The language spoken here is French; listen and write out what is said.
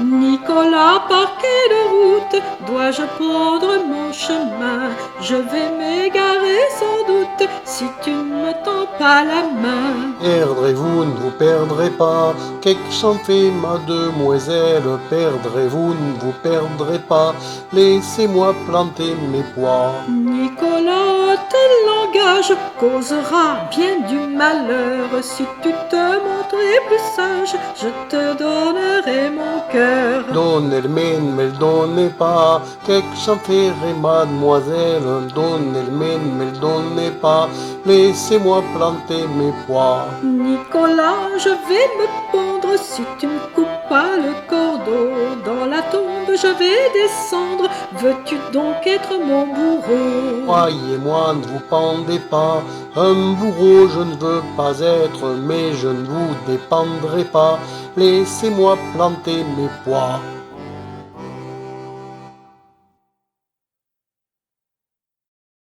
Nicolas, par quelle route dois-je prendre mon chemin? Je vais m'égarer sans doute si tu ne me tends pas la main. Perdrez-vous, ne vous perdrez pas, qu'est-ce qu'en fait ma demoiselle? Perdrez-vous, ne vous perdrez pas, laissez-moi planter mes pois. Nicolas, tel langage causera bien du malheur. Si tu te montrais plus sage, je te donnerai mon cœur. Donnez le mien, mais le donnez pas, qu'est-ce qu'en ferait mademoiselle? Donnez le mien, mais le donnez pas, laissez-moi planter mes pois. Nicolas, je vais me pendre si tu ne coupes pas le cordeau. Dans la tombe, je vais descendre. Veux-tu donc être mon bourreau? Croyez-moi, ne vous pendez pas, un bourreau je ne veux pas être, mais je ne vous dépendrai pas, laissez-moi planter mes pois.